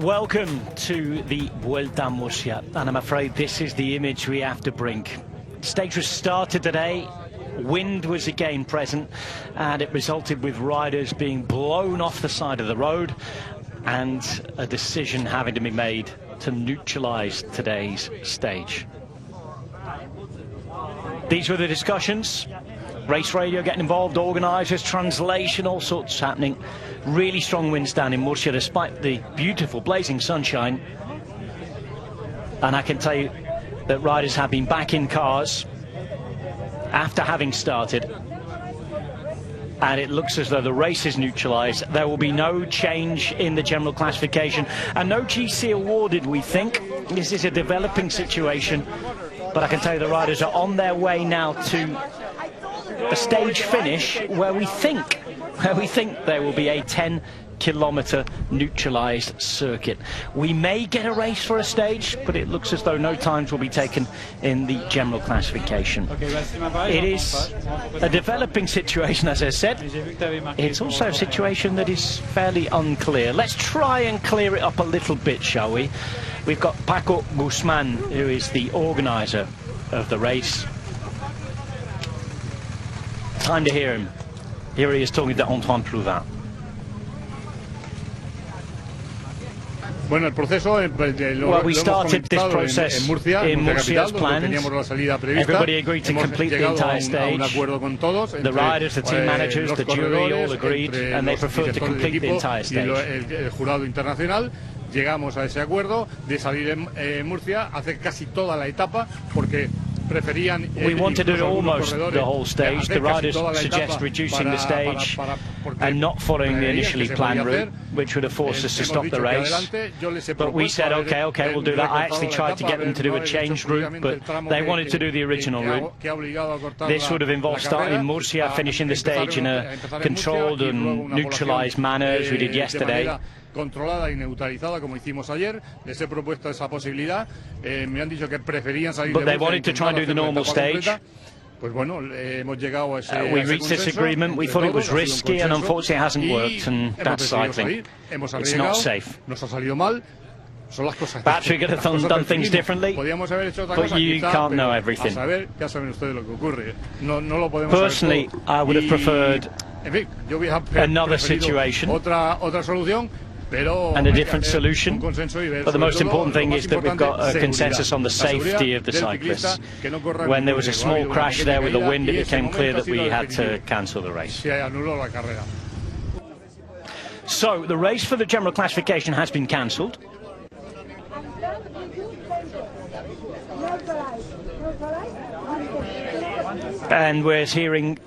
Welcome to the Vuelta Murcia, and I'm afraid this is the image we have to bring. Stage was started today, wind was again present, and it resulted with riders being blown off the side of the road and a decision having to be made to neutralise today's stage. These were the discussions. Race radio getting involved, organisers, translation, all sorts happening. Really strong winds down in Murcia despite the beautiful blazing sunshine. And I can tell you that riders have been back in cars after having started. And it looks as though the race is neutralised. There will be no change in the general classification and no GC awarded, we think. This is a developing situation. But I can tell you the riders are on their way now to a stage finish where we think there will be a 10-kilometre neutralised circuit. We may get a race for a stage, but it looks as though no times will be taken in the general classification. It is a developing situation, as I said. It's also a situation that is fairly unclear. Let's try and clear it up a little bit, shall we? We've got Paco Guzman, who is the organiser of the race. Time to hear him. Here he is talking to Antoine Plouvin. Well, we started this process in Murcia as planned. Everybody agreed to complete the entire stage. The riders, the team managers, the jury all agreed, and they preferred to complete the entire stage. Llegamos a ese acuerdo de salir en Murcia, hacer casi toda la etapa, porque preferían. We wanted to do almost the whole stage. The riders suggest reducing the stage and not following the initially planned route, which would have forced us to stop the race. But we said, okay, we'll do that. I actually tried to get them to do a changed route, but they wanted to do the original route. This would have involved starting in Murcia, finishing the stage in a controlled and neutralised manner, as we did yesterday. Controlada y neutralizada como hicimos ayer. Les he propuesto esa posibilidad. Me han dicho que preferían salir de Murcia. Pues bueno, hemos llegado a ese we reached this agreement. We thought it was risky, and unfortunately it hasn't worked, and that's cycling. It's not safe. Nos ha salido mal. Son las cosas. Perhaps we could have done things differently, but you can't know everything. Personally, I would have preferred another situation. And a different solution, but the most important thing is that we've got a consensus on the safety of the cyclists. When there was a small crash there with the wind, it became clear that we had to cancel the race. So the race for the general classification has been cancelled. And we're hearing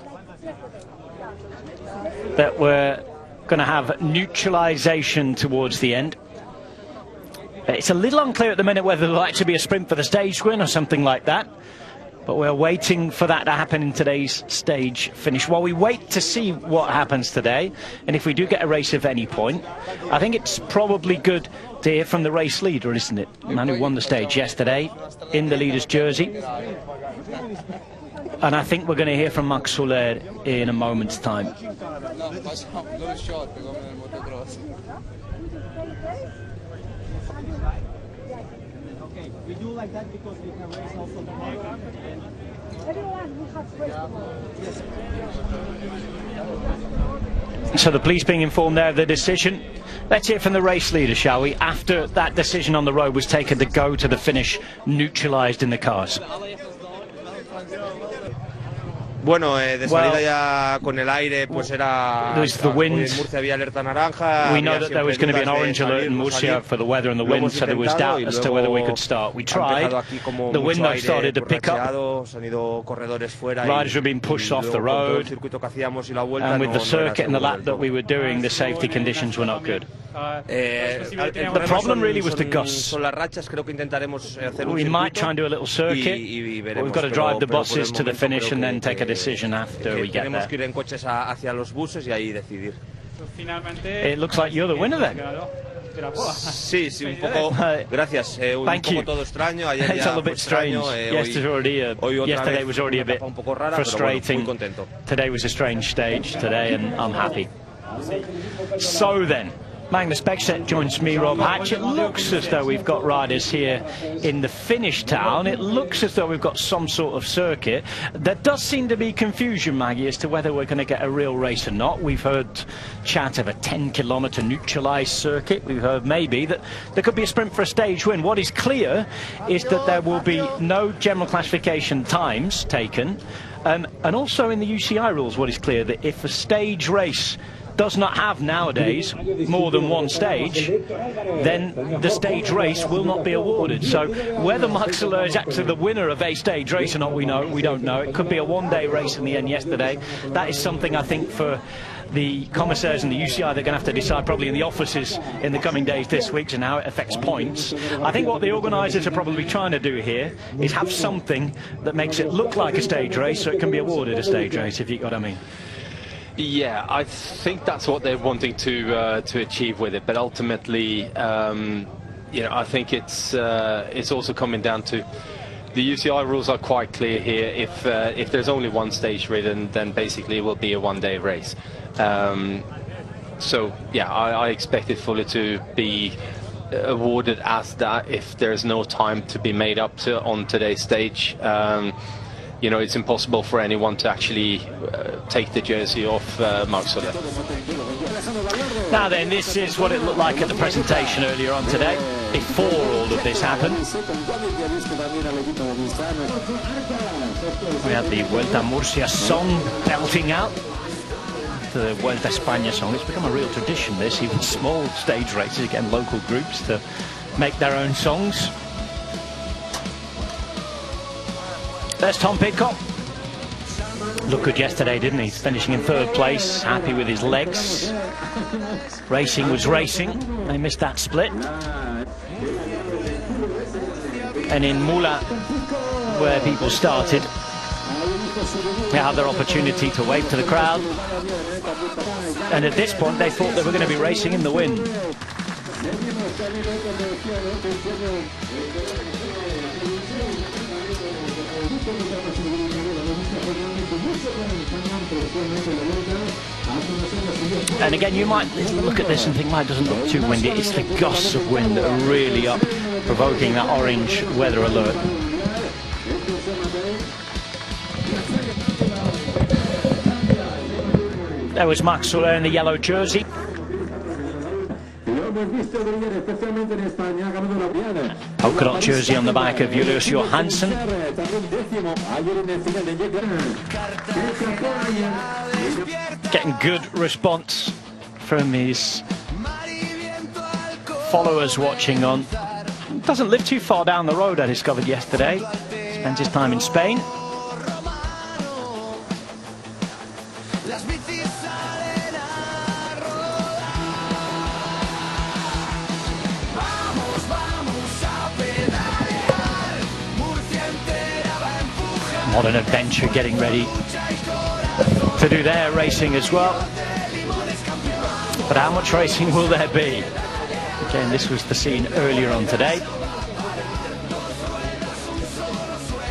that we're going to have neutralisation towards the end. It's a little unclear at the minute whether there'll actually be a sprint for the stage win or something like that, but we're waiting for that to happen in today's stage finish. While we wait to see what happens today, and if we do get a race of any point, I think it's probably good to hear from the race leader, isn't it? The man who won the stage yesterday in the leader's jersey. And I think we're going to hear from Max Soler in a moment's time. We do like that because we can race also the market. So the police being informed there of the decision. Let's hear from the race leader, shall we? After that decision on the road was taken to go to the finish neutralised in the cars. Bueno, de salida ya con el aire, pues era. The wind. En Murcia había alerta naranja. We know that there was going to be an orange alert in Murcia for the weather and the wind, so there was doubt as to whether we could start. We tried. The wind though started to pick up. Riders were being pushed off the road, and with the circuit and the lap that we were doing, the safety conditions were not good. The problem really was the gusts. We might try and do a little circuit, but we've got to drive the buses to the finish and then take a decision after we get there. It looks like you're the winner then. Sí, un poco. Gracias. Thank you. It's a little bit strange. Yesterday was already a bit frustrating. Today was a strange stage today, and I'm happy. So then, Magnus Bäckstedt joins me, Rob Hatch. It looks as though we've got riders here in the finish town. It looks as though we've got some sort of circuit. There does seem to be confusion, Maggie, as to whether we're going to get a real race or not. We've heard chat of a 10-kilometre neutralised circuit. We've heard maybe that there could be a sprint for a stage win. What is clear is that there will be no general classification times taken. And also in the UCI rules, what is clear, that if a stage race does not have nowadays more than one stage, then the stage race will not be awarded. So whether Max Soler is actually the winner of a stage race or not, we don't know. It could be a one-day race in the end yesterday. That is something I think for the commissaires and the UCI they're going to have to decide probably in the offices in the coming days this week, and how it affects points. I think what the organisers are probably trying to do here is have something that makes it look like a stage race so it can be awarded a stage race, if you got what I mean. Yeah, I think that's what they're wanting to achieve with it, but ultimately, you know, I think it's also coming down to the UCI rules are quite clear here. If there's only one stage ridden, then basically it will be a one-day race. So yeah, I expect it fully to be awarded as that if there's no time to be made up to on today's stage. You know, it's impossible for anyone to actually take the jersey off Max Soler. Now then, this is what it looked like at the presentation earlier on today, before all of this happened. We had the Vuelta Murcia song belting out. The Vuelta España song. It's become a real tradition, this. Even small stage races, again, local groups to make their own songs. There's Tom Pidcock. Looked good yesterday, didn't he? Finishing in third place, happy with his legs. Racing was racing. They missed that split. And in Mula, where people started, they had their opportunity to wave to the crowd. And at this point, they thought they were going to be racing in the wind. And again, you might look at this and think, well, it doesn't look too windy. It's the gusts of wind that are really up, provoking that orange weather alert. There was Max Soler in the yellow jersey. Polka dot jersey on the back of Julius Johansson. Getting good response from his followers watching on. Doesn't live too far down the road, I discovered yesterday. Spends his time in Spain. Modern Adventure getting ready to do their racing as well. But how much racing will there be? Again, this was the scene earlier on today.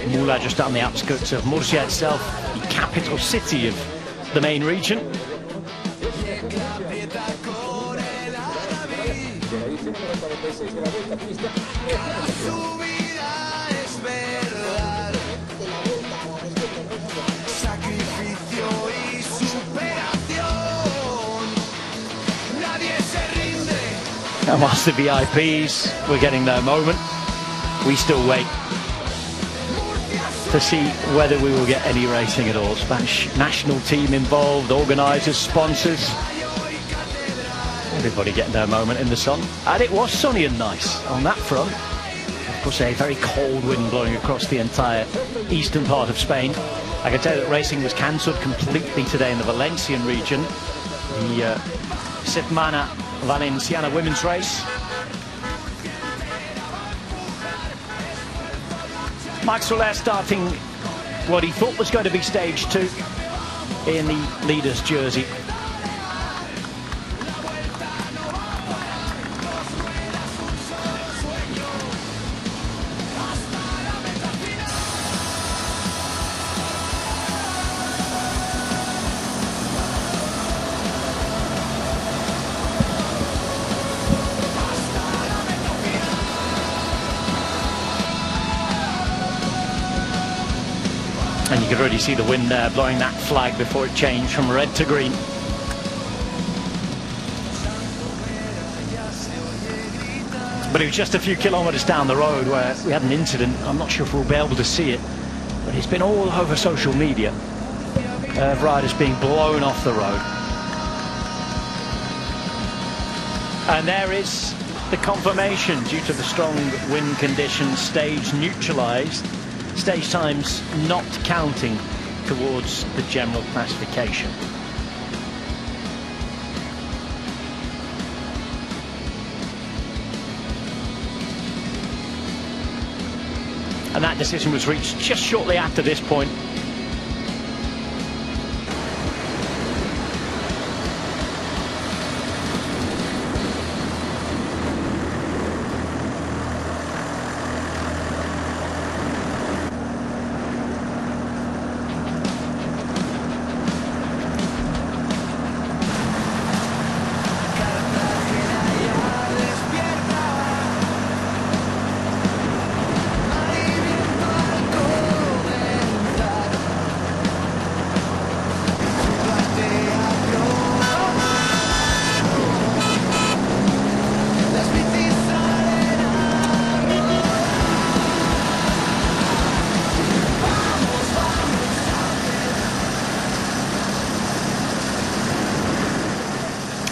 Mula just on the outskirts of Murcia itself, the capital city of the main region. And whilst the VIPs were getting their moment, we still wait to see whether we will get any racing at all. Spanish national team involved, organisers, sponsors. Everybody getting their moment in the sun. And it was sunny and nice on that front. Of course, a very cold wind blowing across the entire eastern part of Spain. I can tell you that racing was cancelled completely today in the Valencian region. The Setmana Valenciana women's race. Max Soler starting what he thought was going to be stage 2 in the leader's jersey. And you could already see the wind there blowing that flag before it changed from red to green. But it was just a few kilometres down the road where we had an incident. I'm not sure if we'll be able to see it, but it's been all over social media of riders being blown off the road. And there is the confirmation. Due to the strong wind conditions, stage neutralised, stage times not counting towards the general classification. And that decision was reached just shortly after this point.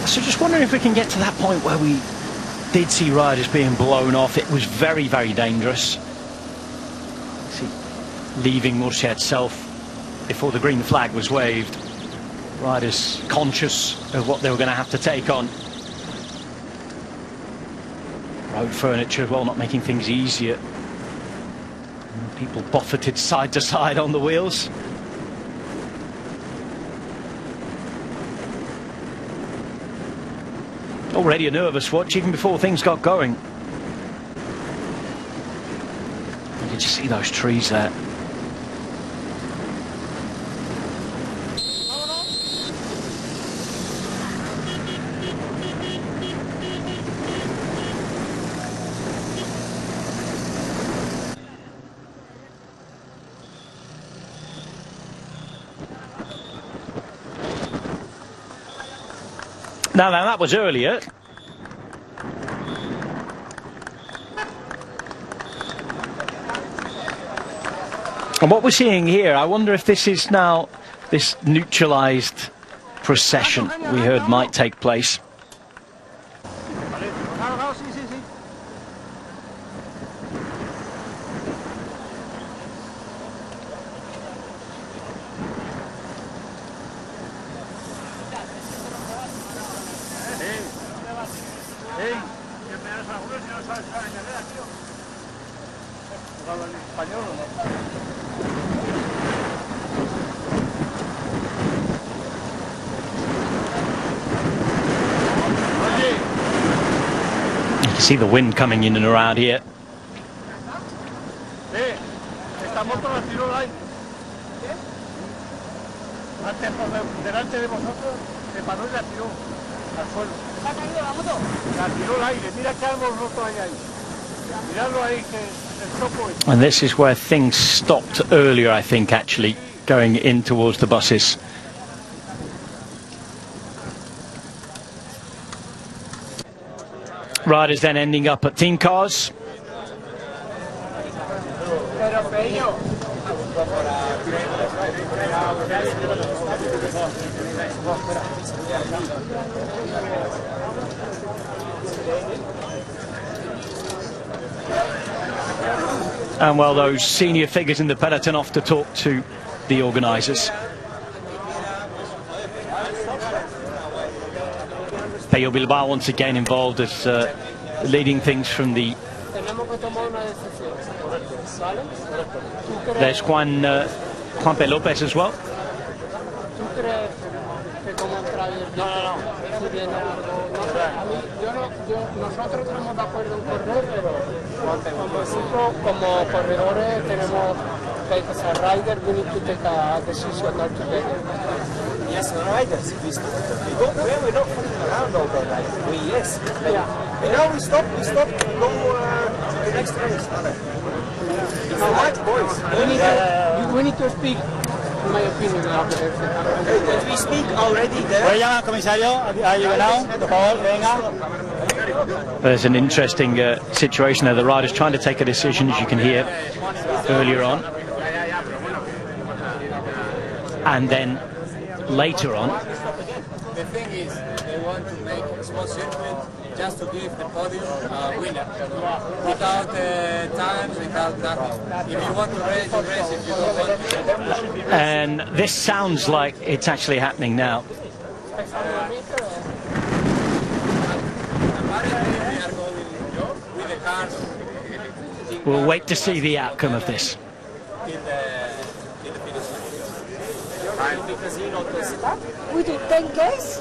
So just wondering if we can get to that point where we did see riders being blown off. It was very, very dangerous. See, leaving Murcia itself before the green flag was waved. Riders conscious of what they were going to have to take on. Road furniture as well, not making things easier. And people buffeted side to side on the wheels. Already a nervous watch even before things got going. You can just see those trees there. Now that was earlier. And what we're seeing here, I wonder if this is now this neutralised procession we heard might take place. You can see the wind coming in and around here. And this is where things stopped earlier, I think, actually, going in towards the buses. Riders then ending up at team cars. And well, those senior figures in the peloton off to talk to the organisers. Pello Bilbao once again involved as leading things from the... There's Juan P. Lopez as well. Nosotros estamos de acuerdo en correr, pero como corredores tenemos que, as a rider, we need to take a decision all together. Yes, riders, we we're not fooling around all day, like yes. And now we stop, go to the next race. It's the right boys. we need to speak, in my opinion, after everything. Did we speak already there? ¿Puede llamar al comisario? ¿Ha llegado? Por favor, venga. There's an interesting situation there. The rider's trying to take a decision, as you can hear earlier on. And then later on. The thing is, they want to make a small circuit just to give the podium winner. Without times, without nothing. If you want to race, you race. If you don't want to. And this sounds like it's actually happening now. We'll wait to see the outcome of this. We do 10Ks.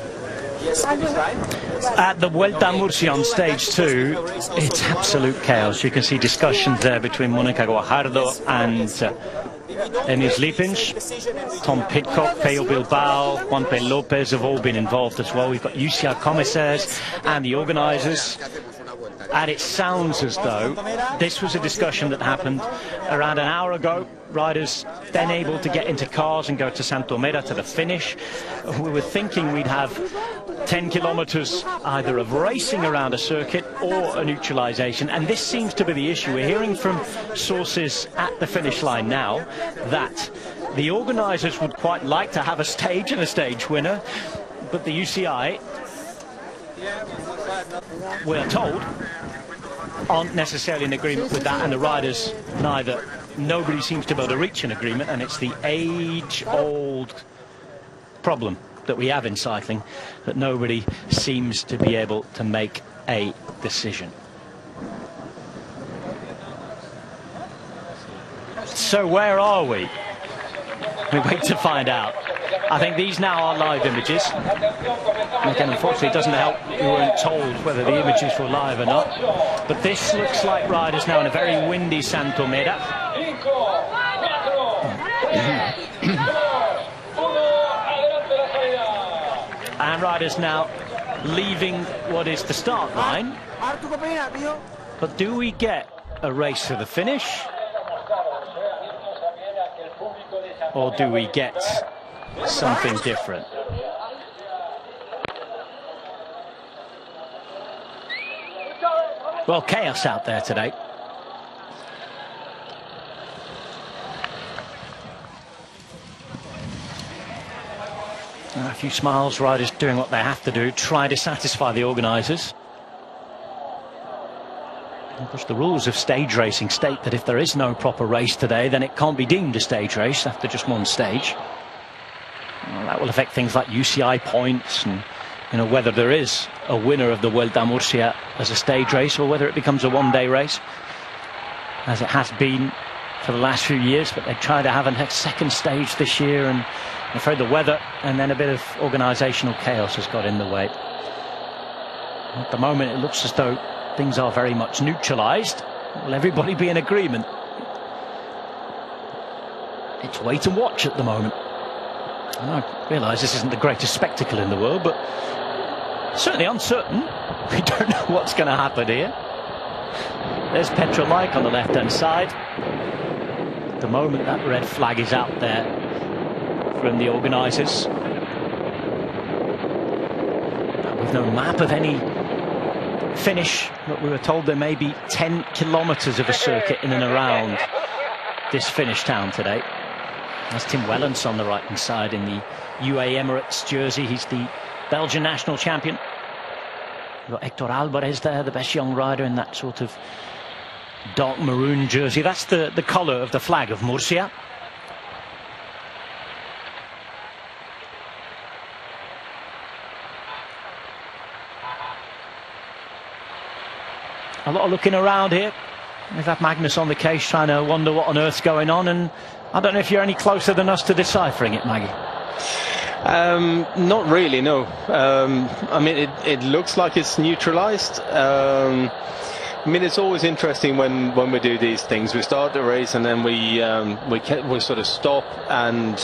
At the Vuelta Murcia on stage 2, it's absolute chaos. You can see discussions there between Mónica Guajardo and Enis Lipinch. Tom Pidcock, Pello Bilbao, Juanpe Lopez have all been involved as well. We've got UCI commissaires and the organisers. And it sounds as though this was a discussion that happened around an hour ago. Riders then able to get into cars and go to Santomera to the finish. We were thinking we'd have 10 kilometres either of racing around a circuit or a neutralisation, and this seems to be the issue. We're hearing from sources at the finish line now that the organisers would quite like to have a stage and a stage winner, but the UCI, we're told, aren't necessarily in agreement with that, and the riders neither. Nobody seems to be able to reach an agreement, and it's the age-old problem that we have in cycling, that nobody seems to be able to make a decision. So where are we? We wait to find out. I think these now are live images. Again, unfortunately, it doesn't help we weren't told whether the images were live or not. But this looks like riders now in a very windy Santomera. And riders now leaving what is the start line. But do we get a race to the finish? Or do we get something different? Well, chaos out there today. A few smiles, riders doing what they have to do, try to satisfy the organisers. Of course, the rules of stage racing state that if there is no proper race today, then it can't be deemed a stage race after just one stage. Well, that will affect things like UCI points and, you know, whether there is a winner of the Vuelta Murcia as a stage race or whether it becomes a one-day race, as it has been for the last few years. But they try to have a second stage this year, and I'm afraid the weather and then a bit of organisational chaos has got in the way. At the moment, it looks as though things are very much neutralised. Will everybody be in agreement? It's wait and watch at the moment. And I realise this isn't the greatest spectacle in the world, but certainly uncertain. We don't know what's going to happen here. There's Petrolike on the left-hand side. At the moment, that red flag is out there from the organisers. With no map of any finish, but we were told there may be 10 kilometres of a circuit in and around this finish town today. That's Tim Wellens on the right hand side in the UAE Emirates jersey. He's the Belgian national champion. We've got Hector Alvarez there, the best young rider, in that sort of dark maroon jersey. That's the colour of the flag of Murcia. A lot of looking around here. We've had Magnus on the case trying to wonder what on earth's going on, and I don't know if you're any closer than us to deciphering it, Maggie. Not really, no. I mean, it looks like it's neutralised. I mean, it's always interesting when we do these things. We start the race and then we sort of stop, and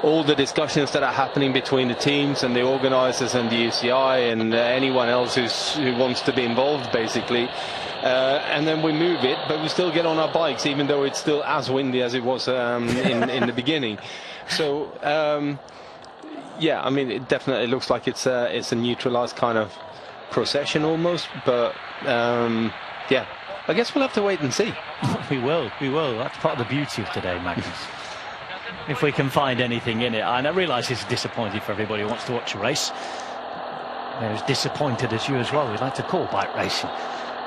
all the discussions that are happening between the teams and the organisers and the UCI and anyone else who wants to be involved, basically. And then we move it, but we still get on our bikes, even though it's still as windy as it was in the beginning. So, yeah, I mean, it definitely looks like it's a neutralised kind of procession almost, but yeah, I guess we'll have to wait and see. We will. That's part of the beauty of today, Magnus. If we can find anything in it. And I realise it's disappointing for everybody who wants to watch a race. We're as disappointed as you as well. We'd like to call bike racing.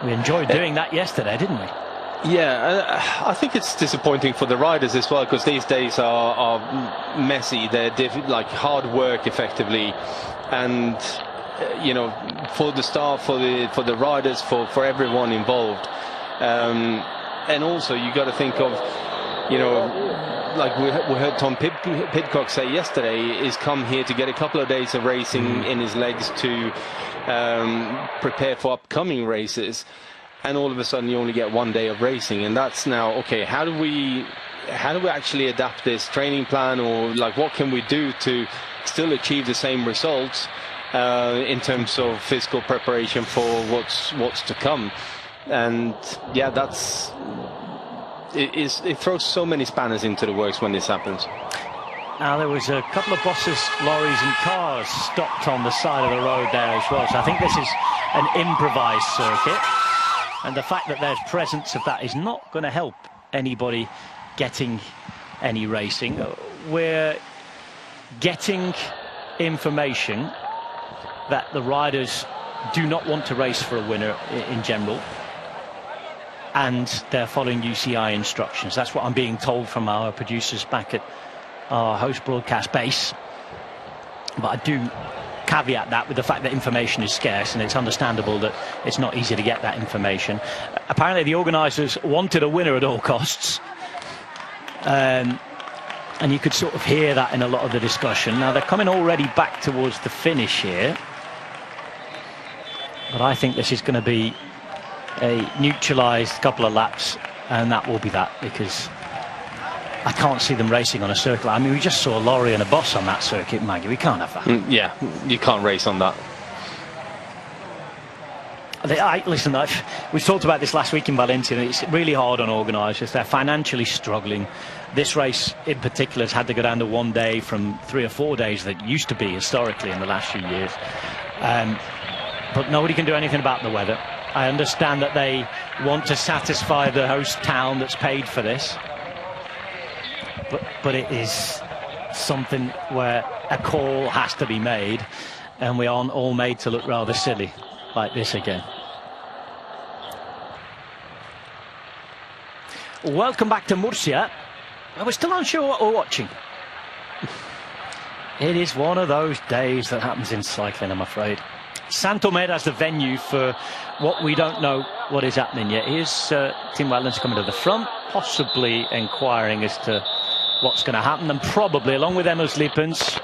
We enjoyed doing that yesterday, didn't we? Yeah, I think it's disappointing for the riders as well, because these days are messy. They're like hard work, effectively, and you know, for the staff, for the riders, for everyone involved, and also you got to think of, you know, like we heard Tom Pidcock say yesterday, he's come here to get a couple of days of racing in his legs to prepare for upcoming races, and all of a sudden you only get 1 day of racing, and that's now okay. How do we actually adapt this training plan, or like what can we do to still achieve the same results in terms of physical preparation for what's to come? And yeah, it throws so many spanners into the works when this happens. Now, there was a couple of buses, lorries and cars stopped on the side of the road there as well. So I think this is an improvised circuit. And the fact that there's presence of that is not going to help anybody getting any racing. We're getting information that the riders do not want to race for a winner in general. And they're following UCI instructions. That's what I'm being told from our producers back at our host broadcast base. But I do caveat that with the fact that information is scarce, and it's understandable that it's not easy to get that information. Apparently the organisers wanted a winner at all costs, and you could sort of hear that in a lot of the discussion. Now they're coming already back towards the finish here, but I think this is going to be a neutralised couple of laps, and that will be that, because I can't see them racing on a circuit. I mean, we just saw a lorry and a bus on that circuit, Maggie. We can't have that. Yeah, you can't race on that. Listen, we talked about this last week in Valencia. It's really hard on organisers. They're financially struggling. This race in particular has had to go down to 1 day from 3 or 4 days that used to be historically in the last few years. But nobody can do anything about the weather. I understand that they want to satisfy the host town that's paid for this. But it is something where a call has to be made, and we aren't all made to look rather silly like this again. Welcome back to Murcia. We're still unsure what we're watching. It is one of those days that happens in cycling, I'm afraid. Santomed as the venue for what we don't know what is happening yet. Here's Tim Wetlands coming to the front, possibly inquiring as to what's going to happen, and probably along with Emils Lippens,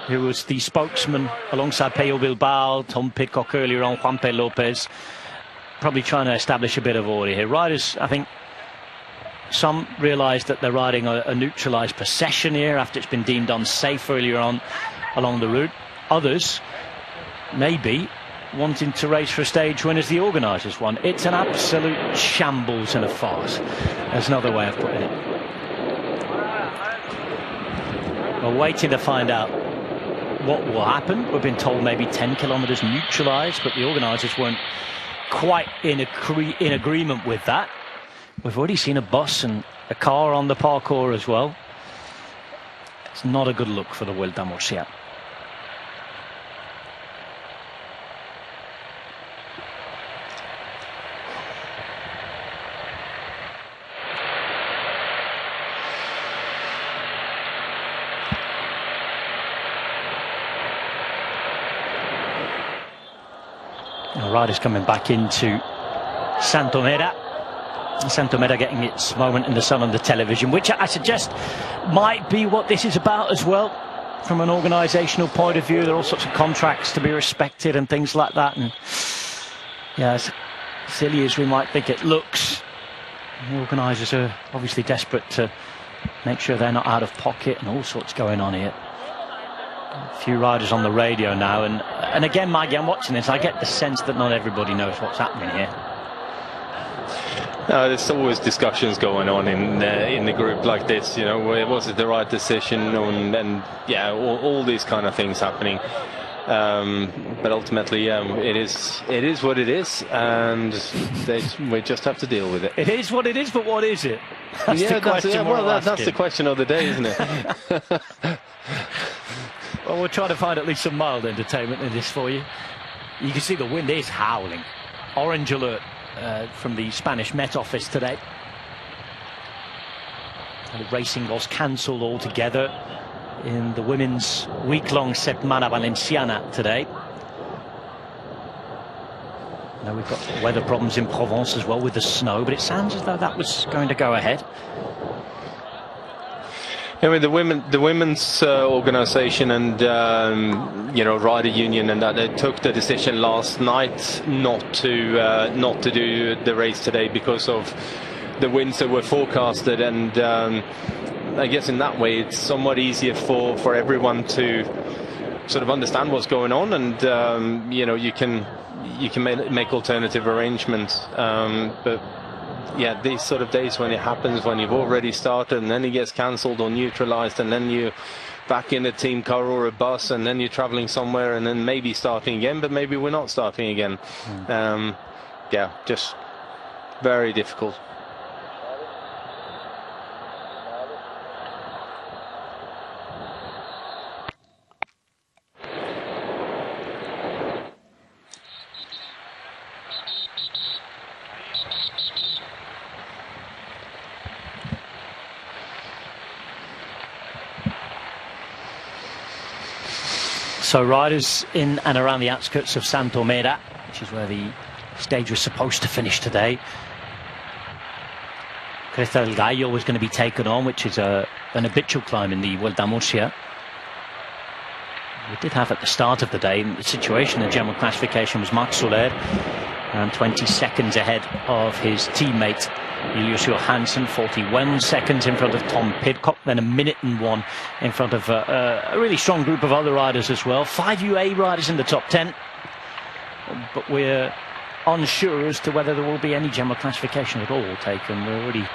who was the spokesman alongside Pello Bilbao, Tom Pidcock earlier on, Juan P. Lopez, probably trying to establish a bit of order here. Riders, I think some realise that they're riding a neutralised procession here after it's been deemed unsafe earlier on along the route. Others maybe wanting to race for a stage win as the organisers won. It's an absolute shambles and a farce. There's another way of putting it. We're waiting to find out what will happen. We've been told maybe 10 kilometres neutralised, but the organisers weren't quite in agreement with that. We've already seen a bus and a car on the parkour as well. It's not a good look for the Vuelta Murcia. Riders coming back into Santomeda. Santomeda getting its moment in the sun on the television, which I suggest might be what this is about as well, from an organisational point of view. There are all sorts of contracts to be respected and things like that. And yeah, as silly as we might think it looks, the organisers are obviously desperate to make sure they're not out of pocket, and all sorts going on here. A few riders on the radio now, and again, Maggie, I'm watching this, I get the sense that not everybody knows what's happening here. There's always discussions going on in the group like this, you know, was it the right decision, and yeah, all these kind of things happening. But ultimately, it is what it is, and we just have to deal with it. It is what it is, but what is it? That's yeah, the question. That's the question of the day, isn't it? Well, we'll try to find at least some mild entertainment in this for you. You can see the wind is howling. Orange alert from the Spanish Met Office today. And the racing was cancelled altogether in the women's week-long Setmana Valenciana today. Now we've got weather problems in Provence as well with the snow, but it sounds as though that was going to go ahead. I mean, the women's organisation and you know, rider union and that, they took the decision last night not to do the race today because of the winds that were forecasted, and I guess in that way it's somewhat easier for everyone to sort of understand what's going on, and you know, you can make alternative arrangements, but yeah, these sort of days when it happens, when you've already started and then it gets cancelled or neutralized, and then you're back in a team car or a bus, and then you're traveling somewhere, and then maybe starting again, but maybe we're not starting again. Yeah, just very difficult. So riders in and around the outskirts of Santomera, which is where the stage was supposed to finish today. Cresta del Gallo was going to be taken on, which is an habitual climb in the Vuelta a Murcia. We did have at the start of the day, the situation in the general classification was Marc Soler, around 20 seconds ahead of his teammate Julius Johansson, 41 seconds in front of Tom Pidcock, then 1 minute and 1 in front of a really strong group of other riders as well. 5 UAE riders in the top 10, but we're unsure as to whether there will be any general classification at all taken. We're already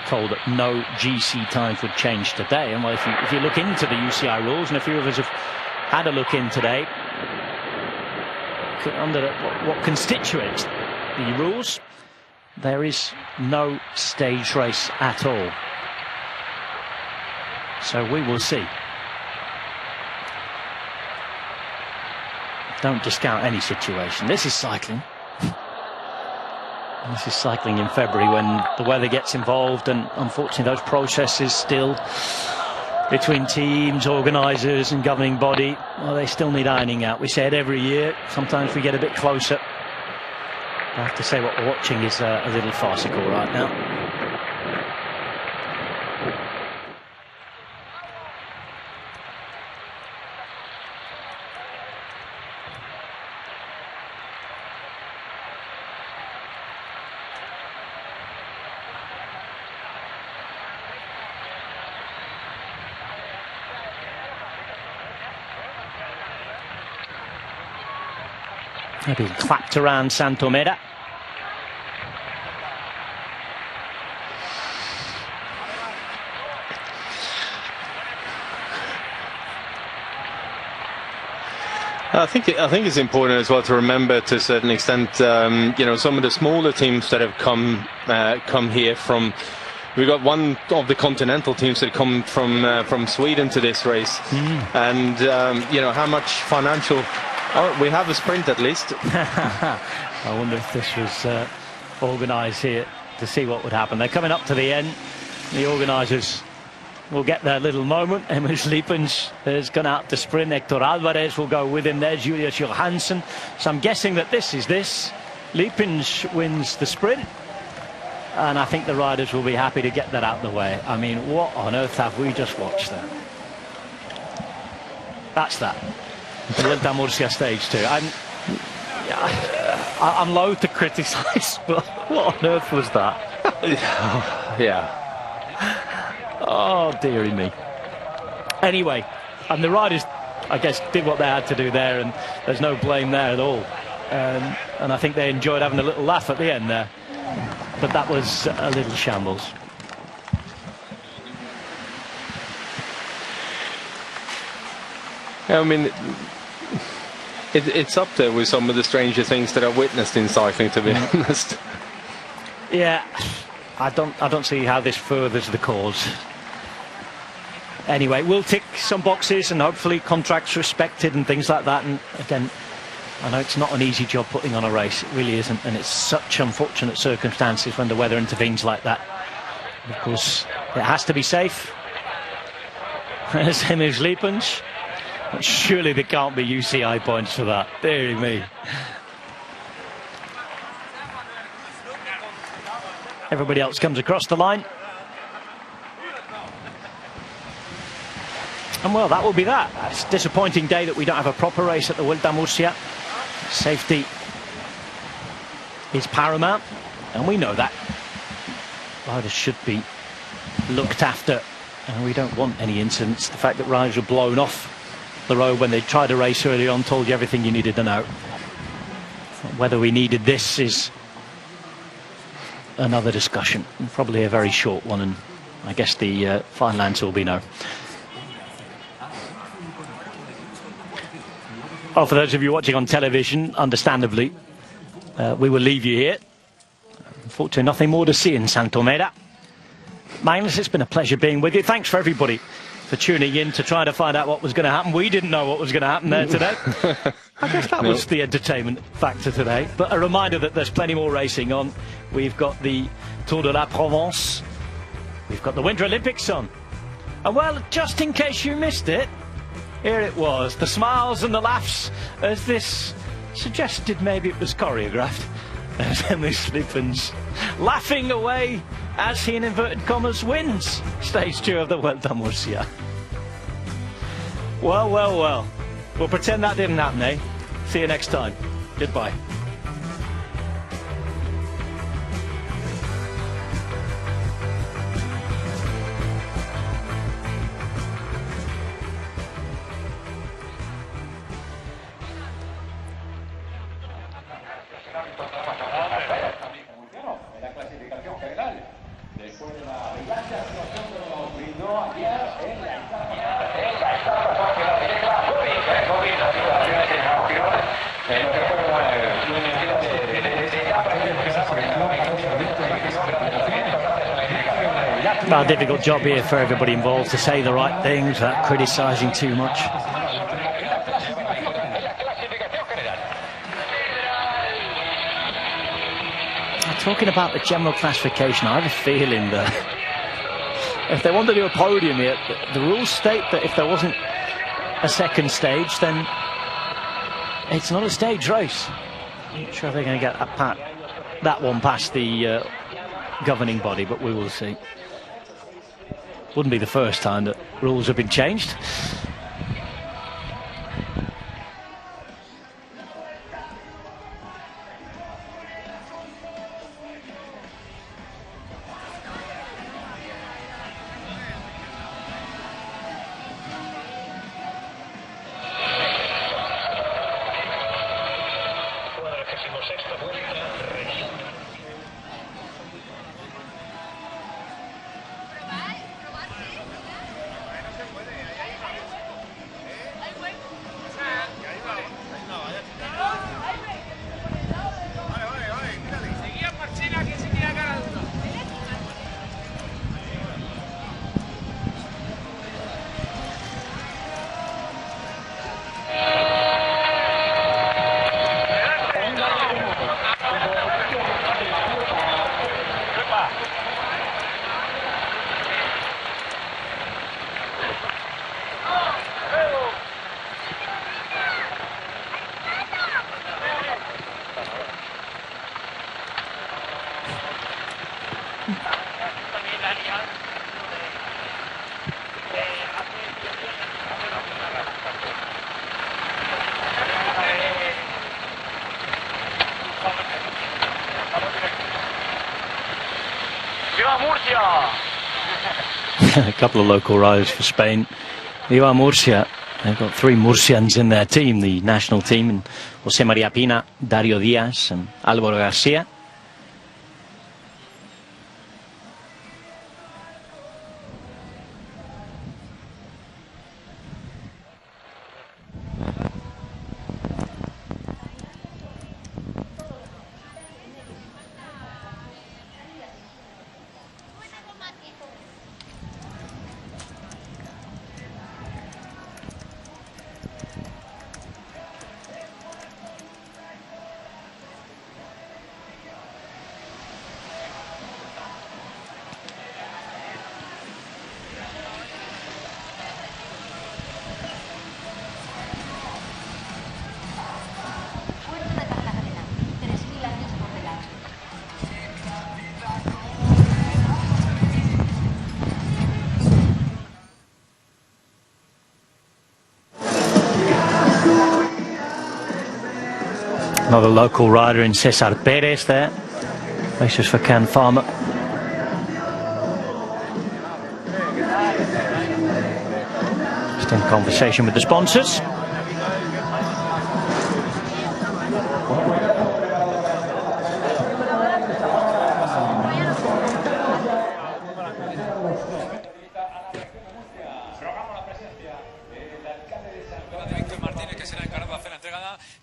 told that no GC times would change today, and well, if you look into the UCI rules, and a few of us have had a look in today under what constitutes the rules, there is no stage race at all. So we will see. Don't discount any situation. This is cycling. This is cycling in February when the weather gets involved, and unfortunately those processes still between teams, organisers and governing body, well, they still need ironing out. We say it every year. Sometimes we get a bit closer. I have to say what we're watching is a little farcical right now. Maybe clapped around Santomera. I think it's important as well to remember, to a certain extent, you know, some of the smaller teams that have come here from. We got one of the continental teams that come from Sweden to this race, and you know how much financial. Oh, we have a sprint at least. I wonder if this was organised here to see what would happen. They're coming up to the end. The organisers will get their little moment. Emils Liepens has gone out to sprint. Hector Alvarez will go with him. There's Julius Johansson. So I'm guessing that this is this. Liepens wins the sprint, and I think the riders will be happy to get that out of the way. I mean, what on earth have we just watched there? That's that. The Vuelta a Murcia stage 2. I'm loath to criticise, but what on earth was that? Yeah. Oh, dearie me. Anyway, and the riders, I guess, did what they had to do there, and there's no blame there at all. And I think they enjoyed having a little laugh at the end there. But that was a little shambles. I mean, it's up there with some of the stranger things that I've witnessed in cycling, to be honest. Yeah, I don't see how this furthers the cause. Anyway, we'll tick some boxes and hopefully contracts respected and things like that. And again, I know it's not an easy job putting on a race. It really isn't. And it's such unfortunate circumstances when the weather intervenes like that. Of course, it has to be safe. Same as Liepens. But surely there can't be UCI points for that. Dear me. Everybody else comes across the line. And well, that will be that. It's a disappointing day that we don't have a proper race at the Vuelta Murcia. Safety is paramount, and we know that. Riders should be looked after, and we don't want any incidents. The fact that riders were blown off the road when they tried to race early on told you everything you needed to know. Whether we needed this is another discussion, and probably a very short one, and I guess the final answer will be no. Well, for those of you watching on television, understandably, we will leave you here. Unfortunately, nothing more to see in Santomeda. Magnus, it's been a pleasure being with you. Thanks for everybody for tuning in to try to find out what was going to happen. We didn't know what was going to happen there today. I guess that was the entertainment factor today. But a reminder that there's plenty more racing on. We've got the Tour de la Provence. We've got the Winter Olympics on. And well, just in case you missed it, here it was, the smiles and the laughs, as this suggested maybe it was choreographed. As Emily Liepens laughing away as he, in inverted commas, wins stage 2 of the Vuelta Murcia. Well, well, well. We'll pretend that didn't happen, eh? See you next time. Goodbye. Well, difficult job here for everybody involved to say the right things without criticising too much. Talking about the general classification, I have a feeling that if they want to do a podium here, the rules state that if there wasn't a second stage, then it's not a stage race. I'm not sure if they're going to get that one past the governing body, but we will see. Wouldn't be the first time that rules have been changed. a couple of local riders for Spain. Viva Murcia. They've got 3 Murcians in their team, the national team, and José María Pina, Dario Díaz and Álvaro García. Another local rider in Cesar Perez there. Races for Can Farmer. Just in conversation with the sponsors.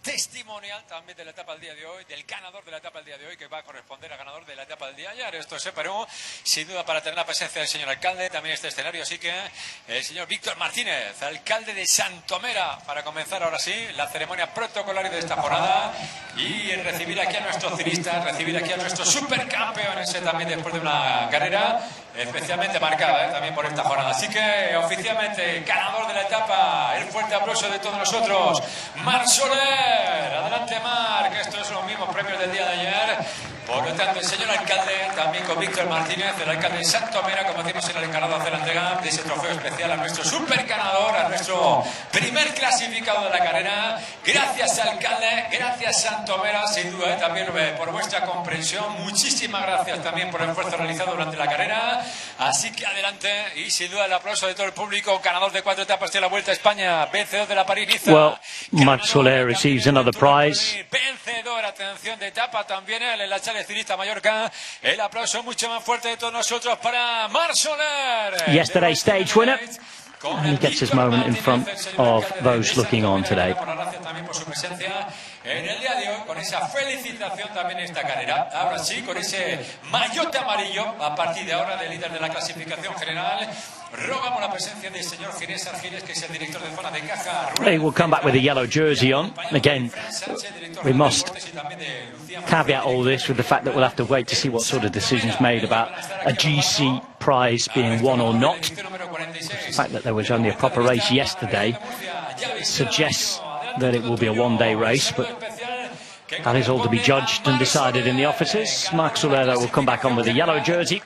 Testimonial también de la etapa del día de hoy, del ganador de la etapa del día de hoy, que va a corresponder al ganador de la etapa del día de ayer. Esto se paró, sin duda, para tener la presencia del señor alcalde, también este escenario, así que el señor Víctor Martínez, alcalde de Santomera, para comenzar ahora sí la ceremonia protocolaria de esta jornada y recibir aquí a nuestros ciclistas, recibir aquí a nuestros supercampeones también después de una carrera especialmente marcada también por esta jornada. Así que oficialmente ganador de la etapa, el fuerte aplauso de todos nosotros, Marc Soler. Adelante, Marc, estos son los mismos premios del día de ayer. Por lo tanto, el señor alcalde, también con Víctor Martínez, el alcalde de Santomera, como decimos, era el encargado de hacer la entrega de ese trofeo especial a nuestro super ganador, a nuestro primer clasificado de la carrera. Gracias, alcalde, gracias, Santomera, sin duda, también por vuestra comprensión. Muchísimas gracias también por el esfuerzo realizado durante la carrera. Así que adelante, y sin duda el aplauso de todo el público, ganador de 4 etapas de la Vuelta a España, vencedor de la París-Niza. Well, Marc Soler receives another prize. Vencedor, atención, de etapa también en la Chale Estilista Mallorca. El aplauso mucho más fuerte de todos nosotros para Marc Soler. Yesterday's stage winner. And he gets his moment in front of those looking on today. También por su presencia en el día de hoy, con esa felicitación también en esta carrera. Ahora sí, con ese maillot amarillo, a partir de ahora, de líder de la clasificación general. Rogamos la presencia del señor Ginés Argiles, que es el director de zona de caja. He will come back with a yellow jersey on. Again, we must caveat all this with the fact that we'll have to wait to see what sort of decisions made about a GC prize being won or not. The fact that there was only a proper race yesterday suggests that it will be a one-day race, but that is all to be judged and decided in the offices. Marc Soler will come back on with a yellow jersey.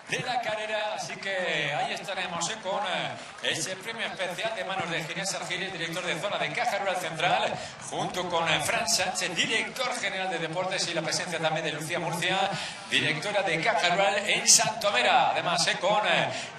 Ese premio especial de manos de Ginés Argiles, director de zona de Caja Rural Central, junto con Fran Sánchez, director general de Deportes, y la presencia también de Lucía Murcia, directora de Caja Rural en Santomera. Además, con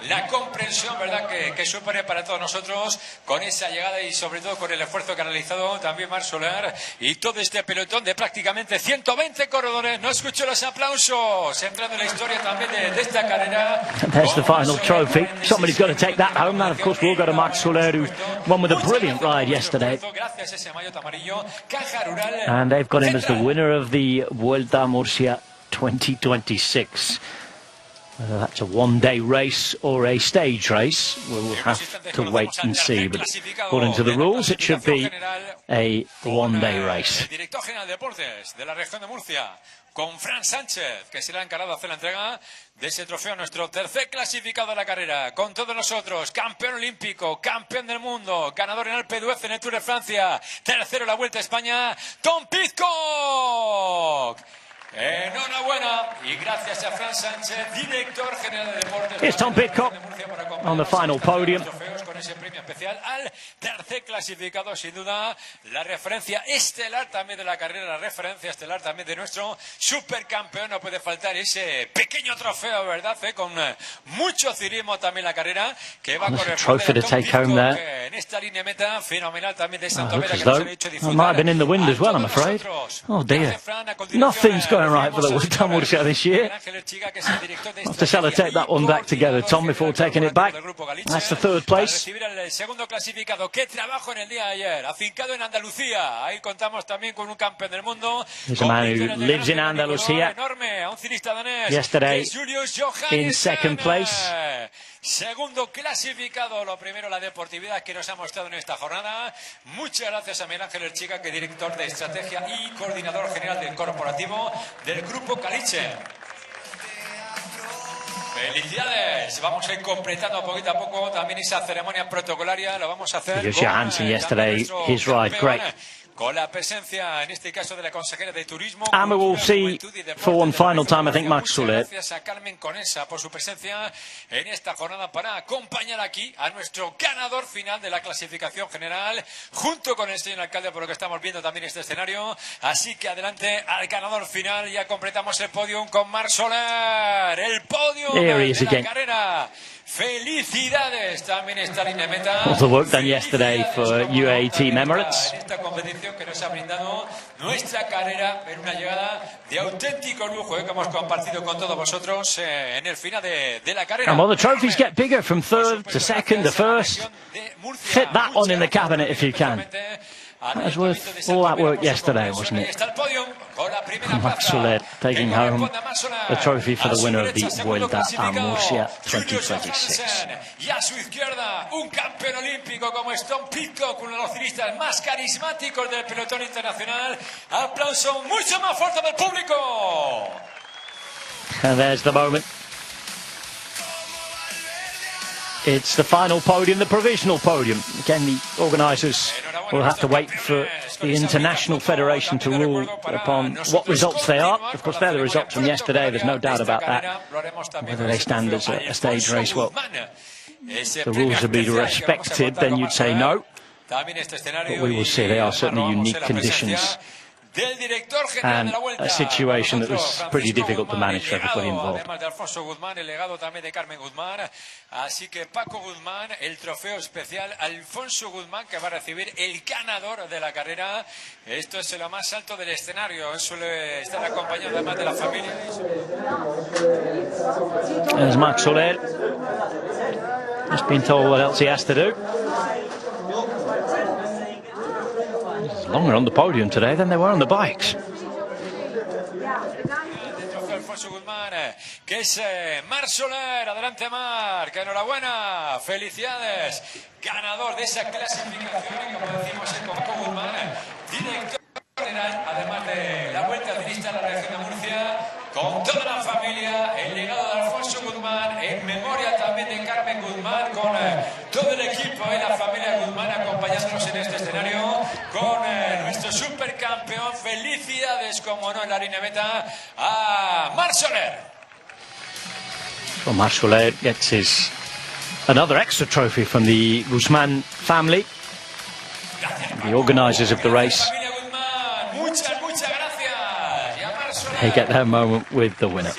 la comprensión, ¿verdad?, que supone para todos nosotros, con esa llegada y sobre todo con el esfuerzo que ha realizado también Marc Soler y todo este pelotón de prácticamente 120 corredores. No escucho los aplausos, entrando en la historia también de esta carrera. There's the final trophy. Somebody's got to take that home. And of course we'll go to Marc Soler, who won with a brilliant ride yesterday. And they've got him as the winner of the Vuelta Murcia 2026. Whether that's a one-day race or a stage race, we'll have to wait and see. But according to the rules, it should be a one-day race. Con Fran Sánchez, que será encargado de hacer la entrega de ese trofeo a nuestro tercer clasificado de la carrera. Con todos nosotros, campeón olímpico, campeón del mundo, ganador en Alpe d'Huez en el Tour de Francia, tercero en la Vuelta a España, Tom Pidcock. Enhorabuena y gracias a Fran Sánchez, director general de Deportes. Here's Tom Pidcock on the final podium. ese premio especial al tercer clasificado, sin duda, la referencia estelar también de la carrera, la referencia estelar también de nuestro supercampeón. No puede faltar ese pequeño trofeo, ¿verdad? Con mucho cinismo también la carrera, que va a corresponder a en esta línea meta fenomenal también de Santomera, que nos ha hecho disfrutar. Might have been in the wind as well, I'm afraid. Oh dear. Nothing's going right for the Vuelta Murcia this year. Have to sellotape that one back together, Tom, before taking it back. That's the third place. El segundo clasificado. Qué trabajo en el día de ayer. Afincado en Andalucía. Ahí contamos también con un campeón del mundo. There's a man who lives in Andalusia. Yesterday in second place. Segundo clasificado, lo primero la deportividad que nos ha mostrado en esta jornada. Muchas gracias a Miguel Ángel Erchiga, que es director de estrategia y coordinador general del corporativo del Grupo Caliche. Felicidades, vamos a ir completando poquito a poco también esa ceremonia protocolaria, lo vamos a hacer Johansson yesterday, his ride, great. Con la presencia, en este caso, de la consejera de Turismo. And we will see for one final time, I think, Max Soler. Gracias a Carmen Conesa por su presencia en esta jornada para acompañar aquí a nuestro ganador final de la clasificación general, junto con el señor alcalde, por lo que estamos viendo también este escenario. Así que adelante al ganador final, ya completamos el podium con Max Soler. El podium de la carrera. Felicidades también esta línea meta. All the work done yesterday for UAE Team Emirates. En esta competición que nos ha brindado nuestra carrera en una llegada de auténtico lujo que hemos compartido con todos vosotros en el final de la carrera. And well, the trophies get bigger from third to second to first. Fit that one in the cabinet if you can. That was worth all that work yesterday, wasn't it? Max Soler taking home the trophy for the winner of the Vuelta a Murcia 2026. Y a su izquierda, un campeón olímpico como Tom Pidcock, uno de los ciclistas más carismáticos del pelotón internacional. Aplauso mucho más fuerte del público. And there's the moment. It's the final podium, the provisional podium. Again, the organisers will have to wait for the International Federation to rule upon what results they are. Of course, they're the results from yesterday, there's no doubt about that. Whether they stand as a stage race, well, the rules are to be respected, then you'd say no. But we will see, they are certainly unique conditions and a situation that was pretty difficult to manage for everybody involved. Además de Alfonso Guzmán, el legado también de Carmen Guzmán. Así que Paco Guzmán, el trofeo especial Alfonso Guzmán, que va a recibir el ganador de la carrera. Esto es lo más alto del escenario. Suele estar acompañado además de la familia. There's Max Soler. Just been told what else he has to do. Longer on the podium today than they were on the bikes. Alfonso Guzmán, que es Marc Soler. Adelante, Marc, enhorabuena, felicidades, ganador de esa clasificación. Y como decimos, con Paco Guzmán, director general, además de la Vuelta Ciclista a la región de Murcia, con toda la familia, el legado de Alfonso Guzmán, en memoria también de Carmen Guzmán, con todo el equipo y la familia Guzmán acompañándonos en este escenario, con nuestro supercampeón. Felicidades, como no, en la línea meta, a Marc Soler. Well, Marc Soler gets another extra trophy from the Guzman family, the organisers of the race. They get their moment with the winner.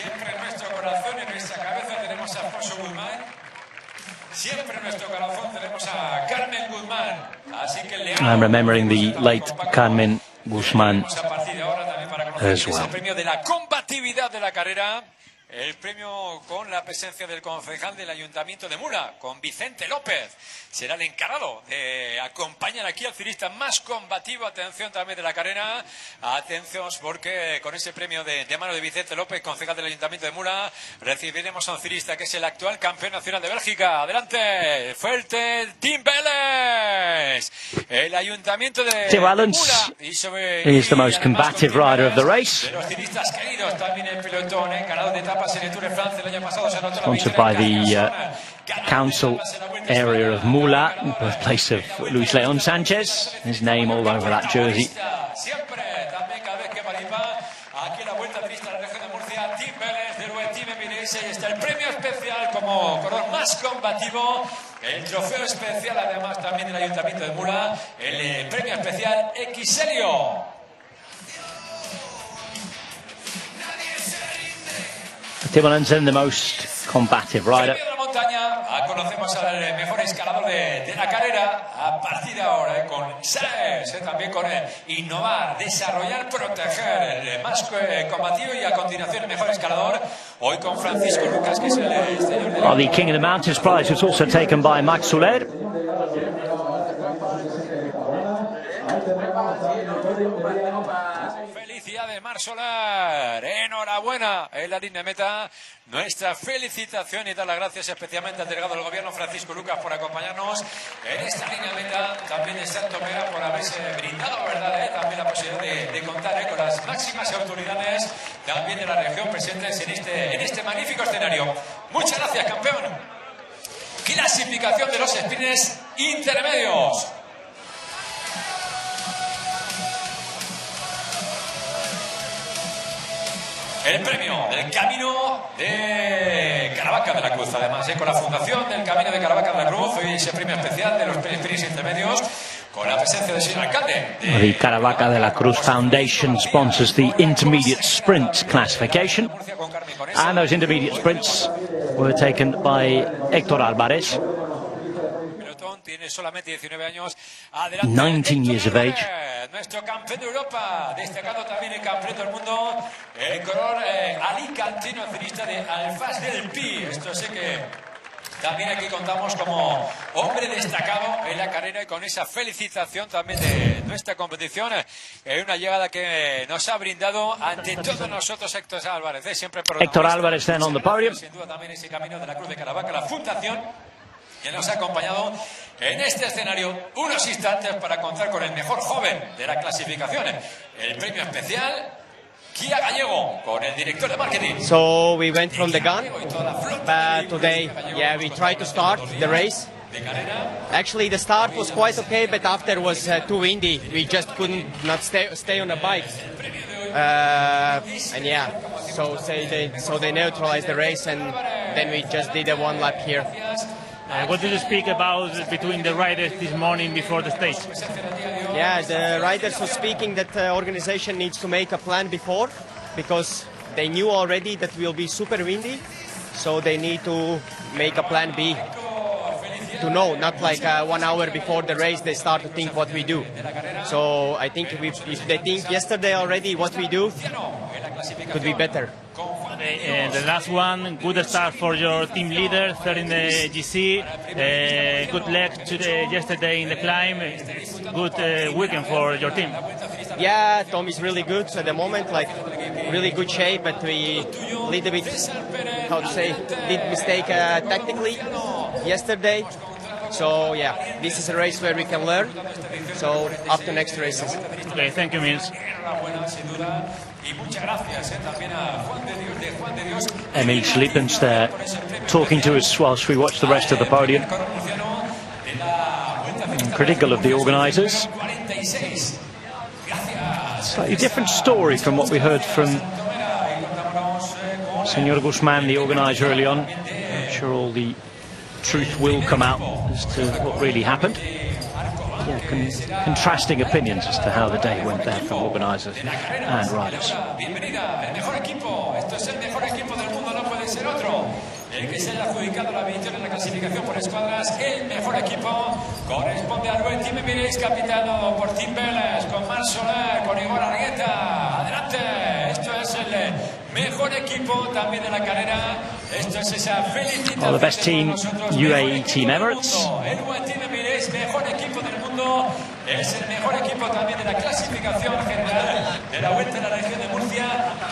I'm remembering the late Carmen Guzman as well. El premio con la presencia del concejal del Ayuntamiento de Mura, con Vicente López. Será el encargado de acompañar aquí al ciclista más combativo. Atención también de la carrera. Atención, porque con ese premio de mano de Vicente López, concejal del Ayuntamiento de Mura, recibiremos a un ciclista que es el actual campeón nacional de Bélgica. Adelante, fuerte, Tim Vélez. El Ayuntamiento de Tim Valens is the most combative rider of the race. De los ciclistas queridos también el pelotón, ganador de etapas en el Tour de Francia el año pasado. Sponsored by the council area of Mula, birthplace of Luis León Sánchez. His name all over that jersey. Pues ahí está el premio especial como corredor más combativo, el trofeo especial además también del Ayuntamiento de Mura, el premio especial Xelio. Timonen, the most combative rider. De la montaña, conocemos al mejor escalador de la carrera a partir de ahora, con Sáez, también con innovar, desarrollar, proteger, el más combativo y a continuación el mejor escalador, hoy con Francisco Lucas, que es el exterior de The King of the Mountains prize was also taken by Max Soler. Felicidades, Mar Solar, enhorabuena en la línea de meta. Nuestra felicitación y dar las gracias especialmente al delegado del gobierno Francisco Lucas por acompañarnos en esta línea de meta, también de Santo Mera por haberse brindado, ¿verdad? También la posibilidad de contar con las máximas autoridades también de la región presentes en este magnífico escenario. Muchas gracias, campeón. Clasificación de los sprints intermedios. El premio del Camino de Caravaca de la Cruz, además, con la fundación del Camino de Caravaca de la Cruz, hoy ese premio especial de los sprints intermedios, con la presencia del señor alcalde. The Caravaca de la Cruz Foundation sponsors the intermediate sprint classification, and those intermediate sprints were taken by Héctor Álvarez, tiene solamente 19 años. 19 years of age. Nuestro campeón de Europa, destacando también el campeón del mundo, el color alicantino accionista de Alfaz del Pi. Esto sé que también aquí contamos como hombre destacado en la carrera y con esa felicitación también de nuestra competición. Una llegada que nos ha brindado ante todos nosotros Héctor Álvarez. Siempre Héctor Álvarez then on the podium. Sin duda también ese Camino de la Cruz de Caravaca, la fundación que nos ha acompañado en este escenario unos instantes para contar con el mejor joven de la clasificación, el premio especial Kia Gallego, con el director de marketing. So we went from the gun, but today, yeah, we tried to start the race. Actually, the start was quite okay, but after was too windy. We just couldn't not stay on the bike. And yeah, so they neutralized the race, and then we just did a one lap here. What did you speak about between the riders this morning before the stage? Yeah, the riders were speaking that the organization needs to make a plan before, because they knew already that will be super windy, so they need to make a plan B to know, not like 1 hour before the race they start to think what we do. So I think if they think yesterday already what we do, could be better. The last one, good start for your team leader, third in the GC, good leg yesterday in the climb, good weekend for your team. Yeah, Tom is really good at the moment, like really good shape, but we little bit, how to say, did mistake tactically yesterday. So yeah, this is a race where we can learn, so up to next races. Okay, thank you, Mils. Emil Schlippens there talking to us whilst we watch the rest of the podium. Critical of the organisers. Slightly different story from what we heard from Senor Guzman, the organiser, early on. I'm sure all the truth will come out as to what really happened. Yeah, contrasting opinions as to how the day went there from organisers and riders. El que se haya adjudicado la victoria en la clasificación por escuadras, el mejor equipo corresponde al buen Team Emirates, capitano por Team Vélez, con Mar Soler, con Igor Argueta. Adelante, esto es el mejor equipo también de la carrera. Esto es esa felicitación. The best team, UAE Team Emirates. El buen Team Emirates, mejor equipo del mundo, es el mejor equipo también de la clasificación general de la Vuelta a la región de Murcia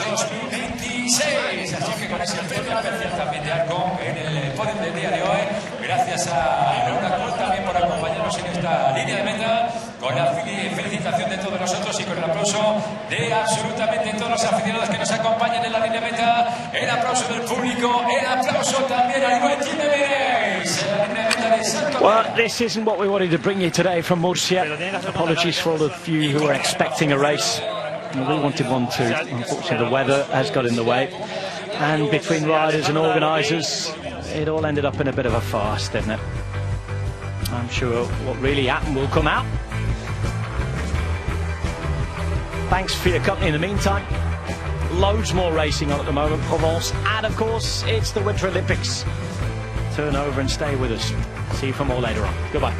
2026. Así que con ese premio especial también de Arco en el podio del día de hoy, gracias a Eurosport también por acompañarnos en esta línea de meta, con la felicitación de todos nosotros y con el aplauso de absolutamente todos los aficionados que nos acompañan en la línea de meta, el aplauso del público, el aplauso también al buen Team Emirates, en la línea de meta de Santo. Well, this isn't what we wanted to bring you today from Murcia. Apologies for all of you who were expecting a race. We wanted one too. Unfortunately, the weather has got in the way. And between riders and organisers, it all ended up in a bit of a farce, didn't it? I'm sure what really happened will come out. Thanks for your company in the meantime. Loads more racing on at the moment, Provence. And of course, it's the Winter Olympics. Turn over and stay with us. See you for more later on. Goodbye.